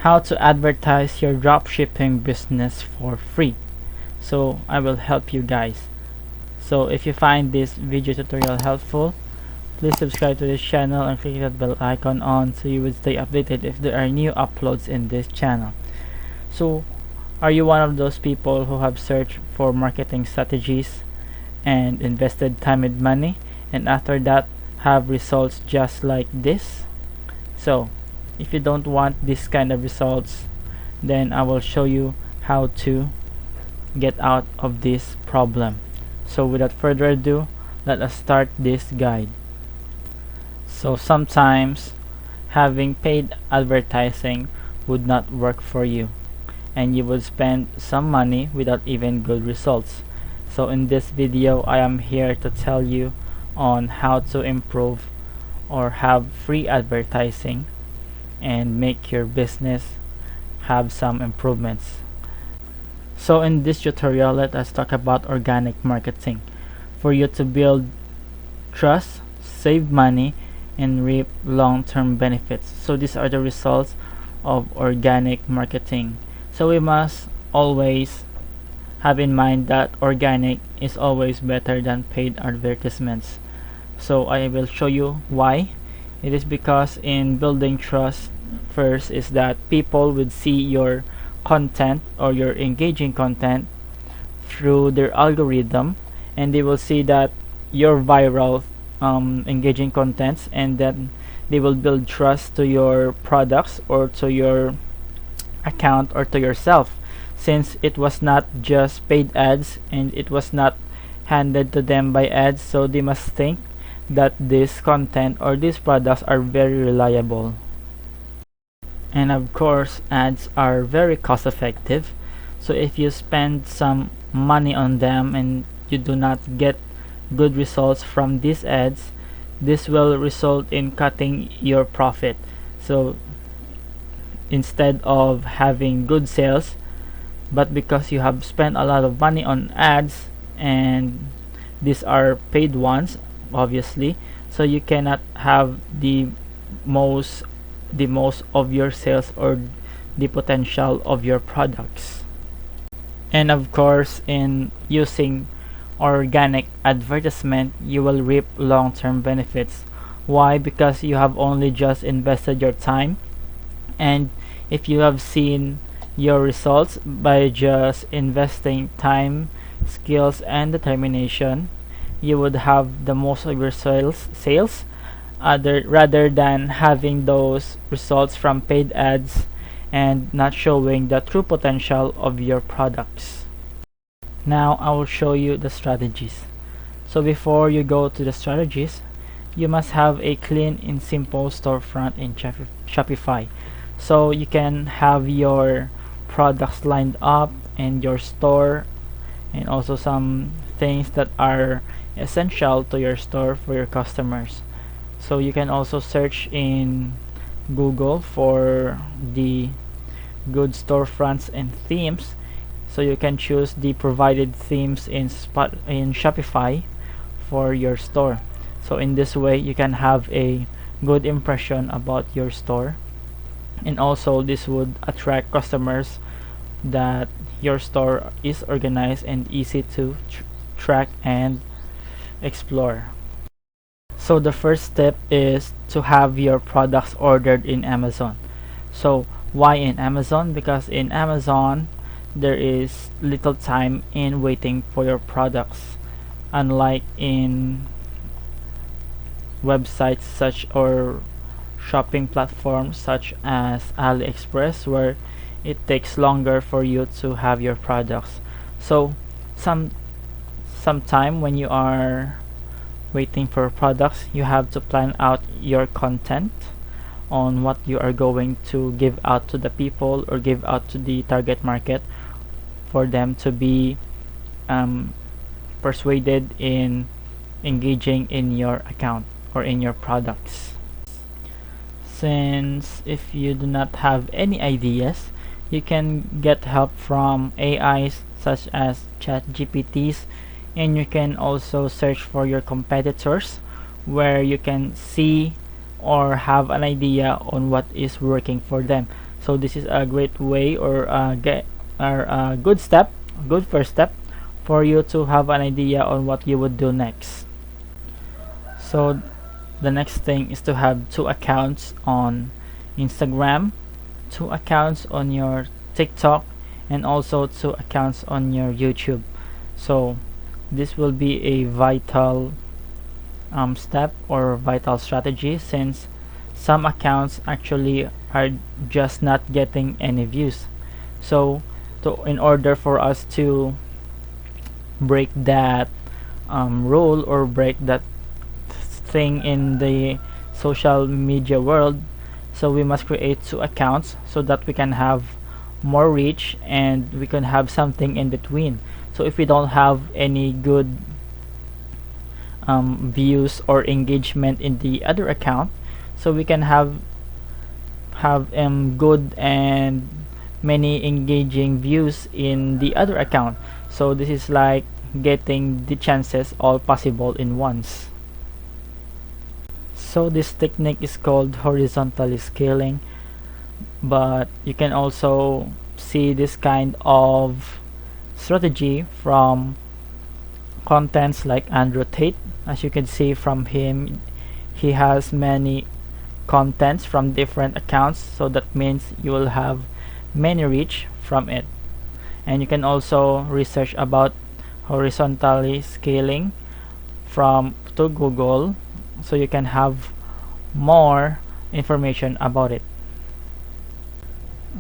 how to advertise your dropshipping business for free. So I will help you guys. So if you find this video tutorial helpful, please subscribe to this channel and click that bell icon on so you would stay updated if there are new uploads in this channel. So are you one of those people who have searched for marketing strategies and invested time and money, and after that have results just like this? So if you don't want this kind of results, then I will show you how to get out of this problem. So without further ado, let us start this guide. So sometimes having paid advertising would not work for you, and you would spend some money without even good results. So in this video, I am here to tell you on how to improve or have free advertising and make your business have some improvements. So in this tutorial, let us talk about organic marketing for you to build trust, save money, and reap long-term benefits. So these are the results of organic marketing. So we must always have in mind that organic is always better than paid advertisements. So I will show you why. It is because in building trust, first is that people would see your content or your engaging content through their algorithm, and they will see that your viral engaging contents, and then they will build trust to your products or to your account or to yourself, since it was not just paid ads and it was not handed to them by ads. So they must think that this content or these products are very reliable. And of course, ads are very cost effective. So if you spend some money on them and you do not get good results from these ads, this will result in cutting your profit. So instead of having good sales, but because you have spent a lot of money on ads, and these are paid ones obviously, so you cannot have the most of your sales or the potential of your products. And of course, in using organic advertisement, you will reap long-term benefits. Why? Because you have only just invested your time, and if you have seen your results by just investing time, skills, and determination, you would have the most of your sales rather than having those results from paid ads and not showing the true potential of your products. Now I will show you the strategies. So before you go to the strategies, you must have a clean and simple storefront in Shopify. So you can have your products lined up in your store, and also some things that are essential to your store for your customers. So you can also search in Google for the good storefronts and themes. So you can choose the provided themes in Shopify for your store. So in this way, you can have a good impression about your store, and also this would attract customers that your store is organized and easy to track and explore. So the first step is to have your products ordered in Amazon. So why in Amazon? Because in Amazon there is little time in waiting for your products, unlike in websites such or shopping platforms such as AliExpress, where it takes longer for you to have your products. So sometime when you are waiting for products, you have to plan out your content on what you are going to give out to the people or give out to the target market for them to be persuaded in engaging in your account or in your products. Since if you do not have any ideas, you can get help from AIs such as ChatGPTs, and you can also search for your competitors, where you can see or have an idea on what is working for them. So this is a great way, or a good first step for you to have an idea on what you would do next. So the next thing is to have 2 accounts on Instagram, 2 accounts on your TikTok, and also 2 accounts on your YouTube. So this will be a vital step or vital strategy, since some accounts actually are just not getting any views. So in order for us to break that rule, or break that thing in the social media world, so we must create 2 accounts so that we can have more reach and we can have something in between. So if we don't have any good views or engagement in the other account, so we can have good and many engaging views in the other account. So this is like getting the chances all possible in once. So this technique is called horizontally scaling, but you can also see this kind of strategy from contents like Andrew Tate. As you can see from him, he has many contents from different accounts, so that means you will have many reach from it. And you can also research about horizontally scaling to Google, so you can have more information about it.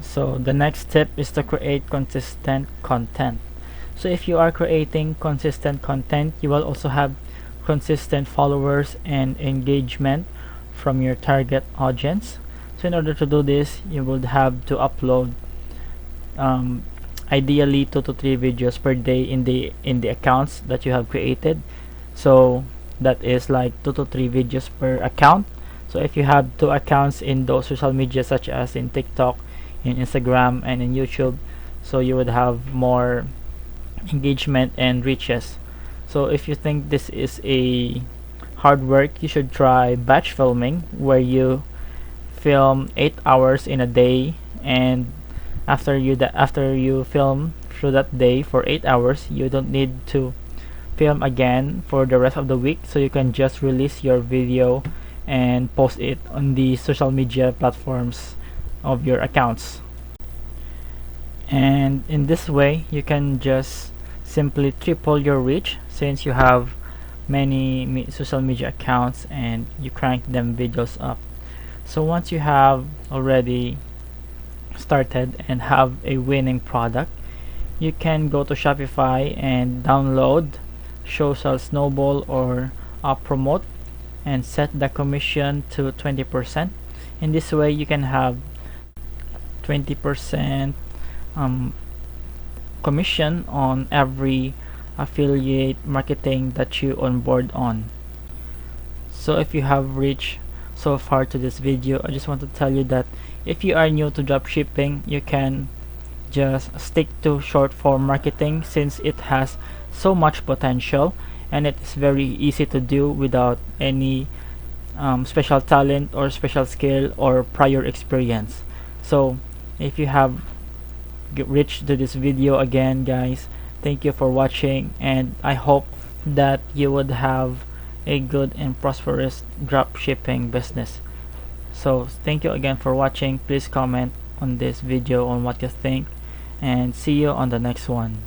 So the next tip is to create consistent content. So if you are creating consistent content, you will also have consistent followers and engagement from your target audience. So in order to do this, you would have to upload ideally 2 to 3 videos per day in the accounts that you have created. So that is like 2 to 3 videos per account. So if you have 2 accounts in those social media, such as in TikTok, in Instagram, and in YouTube, so you would have more engagement and reaches. So if you think this is a hard work, you should try batch filming, where you film 8 hours in a day, and after you film through that day for 8 hours, you don't need to film again for the rest of the week. So you can just release your video and post it on the social media platforms of your accounts. And in this way, you can just simply triple your reach, since you have many social media accounts and you crank them videos up. So once you have already started and have a winning product, you can go to Shopify and download Social Snowball or Promote, and set the commission to 20%. In this way, you can have 20% commission on every affiliate marketing that you onboard on. So if you have reached so far to this video, I just want to tell you that if you are new to dropshipping, you can just stick to short form marketing, since it has so much potential and it is very easy to do without any special talent or special skill or prior experience. So if you have reached to this video, again guys, thank you for watching, and I hope that you would have a good and prosperous dropshipping business. So thank you again for watching. Please comment on this video on what you think, and see you on the next one.